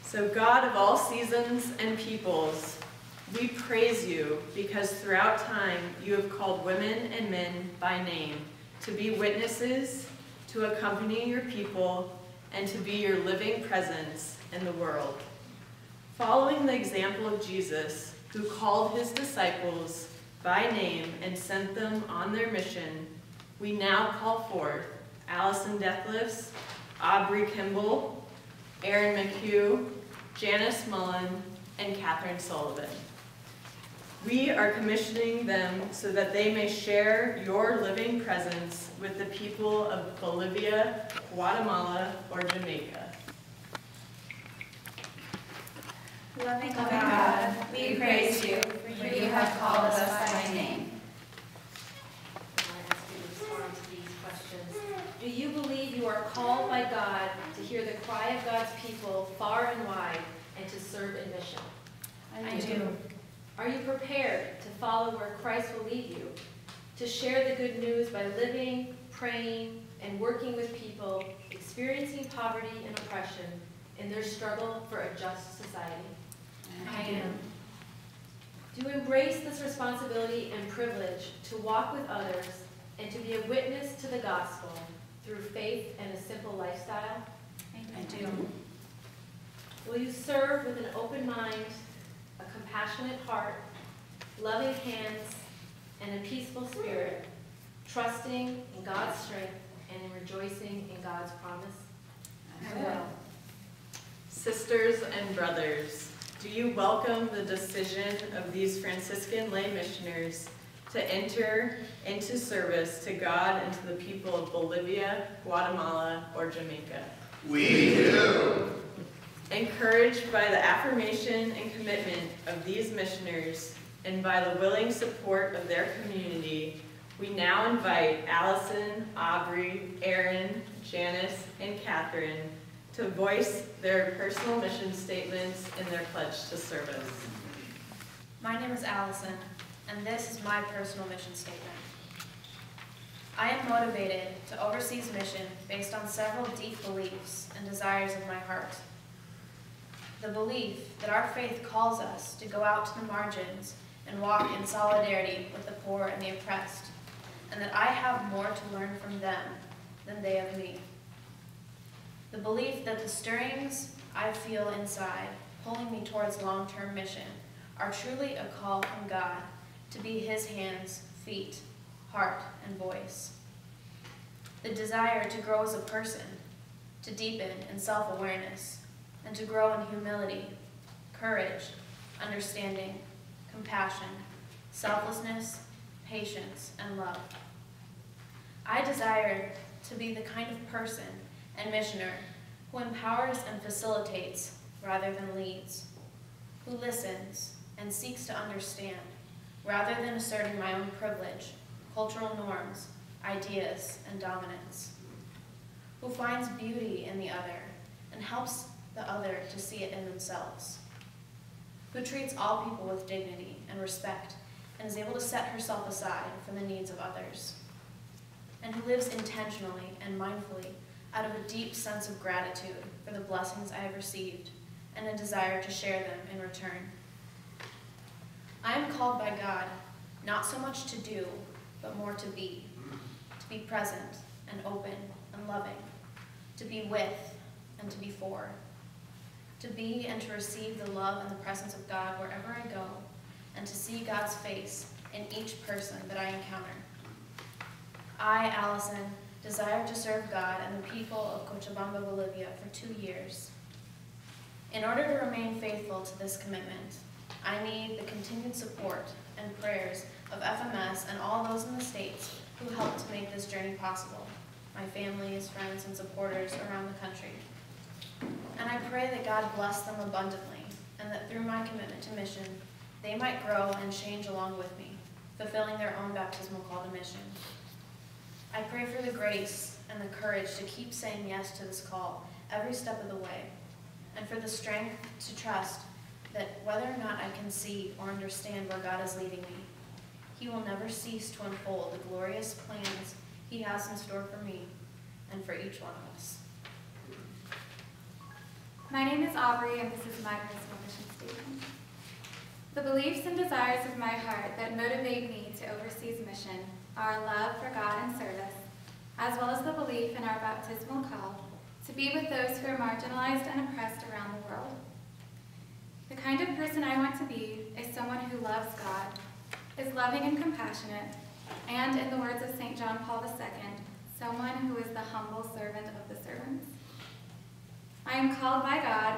So God of all seasons and peoples, we praise you because throughout time you have called women and men by name to be witnesses, to accompany your people, and to be your living presence in the world. Following the example of Jesus, who called his disciples by name and sent them on their mission, we now call forth Allison Dethlefs, Aubrey Kimble, Erin McHugh, Janice Smullen, and Catherine Sullivan. We are commissioning them so that they may share your living presence with the people of Bolivia, Guatemala, or Jamaica. Loving God, we praise you, for you have called us by name. I ask you to respond to these questions. Do you believe you are called by God to hear the cry of God's people far and wide and to serve in mission? I do. Are you prepared to follow where Christ will lead you? To share the good news by living, praying, and working with people experiencing poverty and oppression in their struggle for a just society? I am. Do you embrace this responsibility and privilege to walk with others and to be a witness to the gospel through faith and a simple lifestyle? I do. Will you serve with an open mind, a compassionate heart, loving hands, and a peaceful spirit, trusting in God's strength and in rejoicing in God's promise? I will. Sisters and brothers, do you welcome the decision of these Franciscan lay missioners to enter into service to God and to the people of Bolivia, Guatemala, or Jamaica? We do. Encouraged by the affirmation and commitment of these missioners and by the willing support of their community, we now invite Allison, Aubrey, Erin, Janice, and Catherine to voice their personal mission statements and their pledge to service. My name is Allison, and this is my personal mission statement. I am motivated to overseas mission based on several deep beliefs and desires of my heart. The belief that our faith calls us to go out to the margins and walk in solidarity with the poor and the oppressed, and that I have more to learn from them than they of me. The belief that the stirrings I feel inside, pulling me towards long-term mission, are truly a call from God to be his hands, feet, heart, and voice. The desire to grow as a person, to deepen in self-awareness, and to grow in humility, courage, understanding, compassion, selflessness, patience, and love. I desire to be the kind of person and missioner who empowers and facilitates rather than leads, who listens and seeks to understand rather than asserting my own privilege, cultural norms, ideas, and dominance, who finds beauty in the other and helps the other to see it in themselves, who treats all people with dignity and respect and is able to set herself aside for the needs of others, and who lives intentionally and mindfully out of a deep sense of gratitude for the blessings I have received and a desire to share them in return. I am called by God not so much to do, but more to be present and open and loving, to be with and to be for, to be and to receive the love and the presence of God wherever I go, and to see God's face in each person that I encounter. I, Allison, desire to serve God and the people of Cochabamba, Bolivia for 2 years. In order to remain faithful to this commitment, I need the continued support and prayers of FMS and all those in the States who helped to make this journey possible, my families, friends, and supporters around the country. And I pray that God bless them abundantly, and that through my commitment to mission, they might grow and change along with me, fulfilling their own baptismal call to mission. I pray for the grace and the courage to keep saying yes to this call every step of the way, and for the strength to trust that whether or not I can see or understand where God is leading me, he will never cease to unfold the glorious plans he has in store for me and for each one of us. My name is Aubrey, and this is my personal mission statement. The beliefs and desires of my heart that motivate me to overseas mission are love for God and service, as well as the belief in our baptismal call to be with those who are marginalized and oppressed around the world. The kind of person I want to be is someone who loves God, is loving and compassionate, and in the words of St. John Paul II, someone who is the humble servant of the servants. I am called by God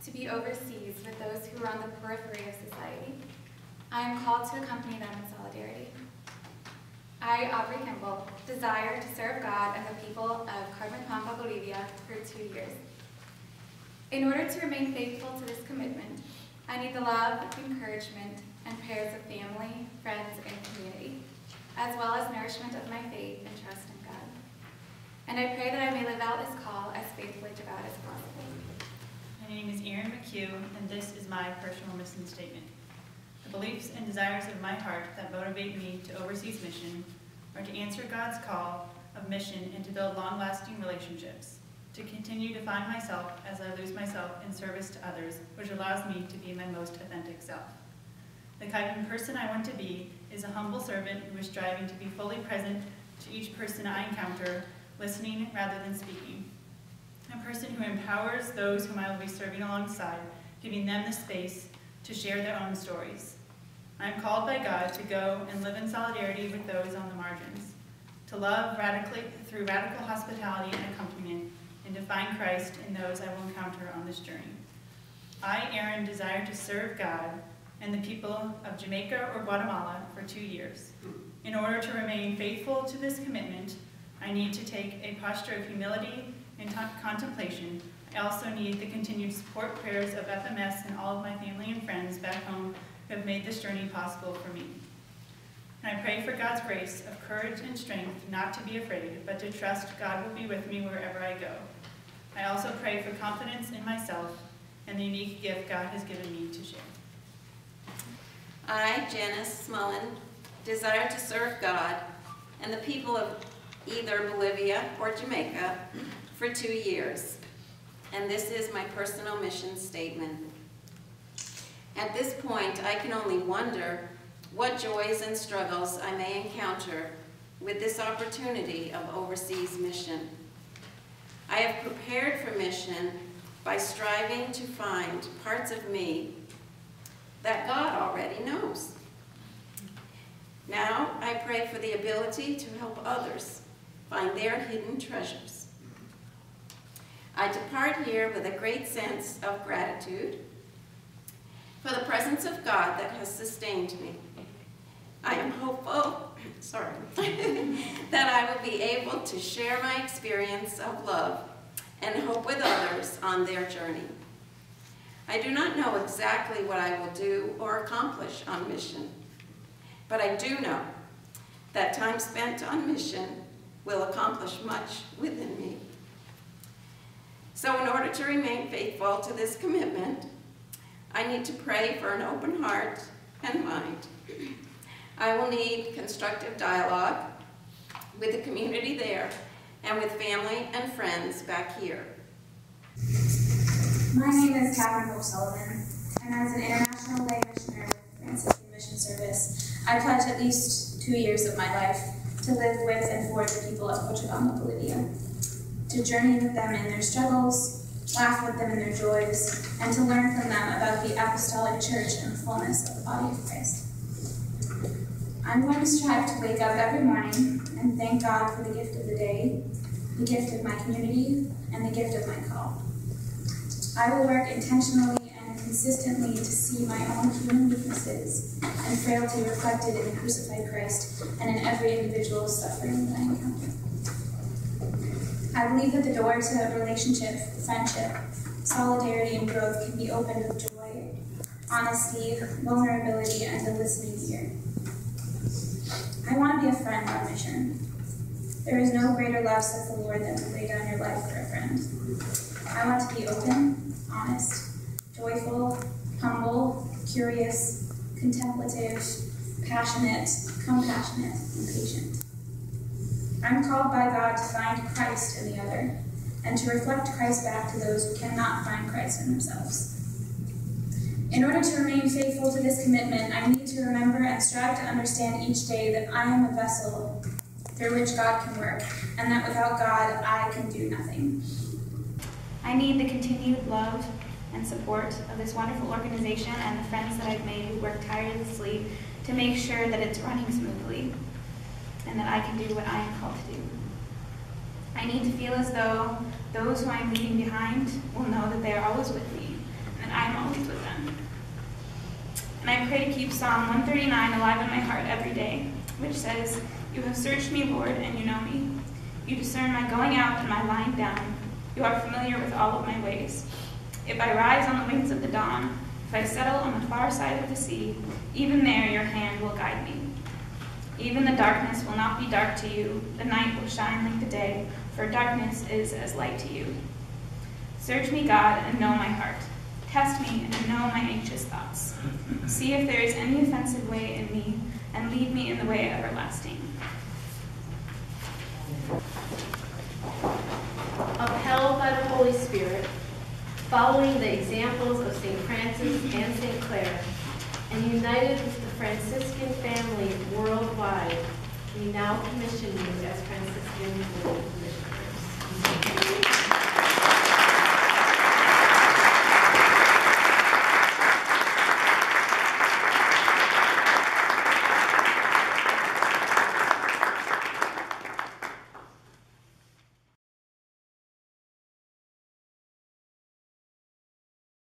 to be overseas with those who are on the periphery of society. I am called to accompany them in solidarity. I, Aubrey Kimble, desire to serve God and the people of Carmen Pampa, Bolivia for 2 years. In order to remain faithful to this commitment, I need the love, encouragement, and prayers of family, friends, and community, as well as nourishment of my faith and trust in God. And I pray that I may live out this call as faithfully to God as possible. My name is Erin McHugh, and this is my personal mission statement. The beliefs and desires of my heart that motivate me to overseas mission are to answer God's call of mission and to build long-lasting relationships, to continue to find myself as I lose myself in service to others, which allows me to be my most authentic self. The kind of person I want to be is a humble servant who is striving to be fully present to each person I encounter, listening rather than speaking. A person who empowers those whom I will be serving alongside, giving them the space to share their own stories. I am called by God to go and live in solidarity with those on the margins, to love radically through radical hospitality and accompaniment, and to find Christ in those I will encounter on this journey. I, Erin, desire to serve God and the people of Jamaica or Guatemala for 2 years. In order to remain faithful to this commitment, I need to take a posture of humility and contemplation. I also need the continued support prayers of FMS and all of my family and friends back home who have made this journey possible for me. And I pray for God's grace of courage and strength not to be afraid, but to trust God will be with me wherever I go. I also pray for confidence in myself and the unique gift God has given me to share. I, Janice Smullen, desire to serve God and the people of either Bolivia or Jamaica for 2 years, and this is my personal mission statement. At this point, I can only wonder what joys and struggles I may encounter with this opportunity of overseas mission. I have prepared for mission by striving to find parts of me that God already knows. Now I pray for the ability to help others find their hidden treasures. I depart here with a great sense of gratitude for the presence of God that has sustained me. I am hopeful, that I will be able to share my experience of love and hope with others on their journey. I do not know exactly what I will do or accomplish on mission, but I do know that time spent on mission will accomplish much within me. So in order to remain faithful to this commitment, I need to pray for an open heart and mind. I will need constructive dialogue with the community there and with family and friends back here. My name is Catherine Sullivan, and as an international lay missionary with the Franciscan Mission Service, I pledge at least 2 years of my life to live with and for the people of Cochabamba, Bolivia, to journey with them in their struggles, laugh with them in their joys, and to learn from them about the apostolic church and the fullness of the body of Christ. I'm going to strive to wake up every morning and thank God for the gift of the day, the gift of my community, and the gift of my call. I will work intentionally and consistently to see my own human weaknesses and frailty reflected in the crucified Christ and in every individual suffering that I encounter. I believe that the door to relationship, friendship, solidarity, and growth can be opened with joy, honesty, vulnerability, and a listening ear. I want to be a friend on mission. There is no greater love, says the Lord, than to lay down your life for a friend. I want to be open, honest, joyful, humble, curious, contemplative, passionate, compassionate, and patient. I'm called by God to find Christ in the other, and to reflect Christ back to those who cannot find Christ in themselves. In order to remain faithful to this commitment, I need to remember and strive to understand each day that I am a vessel through which God can work, and that without God, I can do nothing. I need the continued love and support of this wonderful organization and the friends that I've made who work tirelessly to make sure that it's running smoothly and that I can do what I am called to do. I need to feel as though those who I'm leaving behind will know that they are always with me and that I am always with them. And I pray to keep Psalm 139 alive in my heart every day, which says, "You have searched me, Lord, and you know me. You discern my going out and my lying down. You are familiar with all of my ways. If I rise on the wings of the dawn, if I settle on the far side of the sea, even there your hand will guide me. Even the darkness will not be dark to you. The night will shine like the day, for darkness is as light to you. Search me, God, and know my heart. Test me and know my anxious thoughts. See if there is any offensive way in me, and lead me in the way everlasting." Upheld by the Holy Spirit, following the examples of St. Francis and St. Clare, and united with the Franciscan family worldwide, we now commission you as Franciscan Women Commissioners.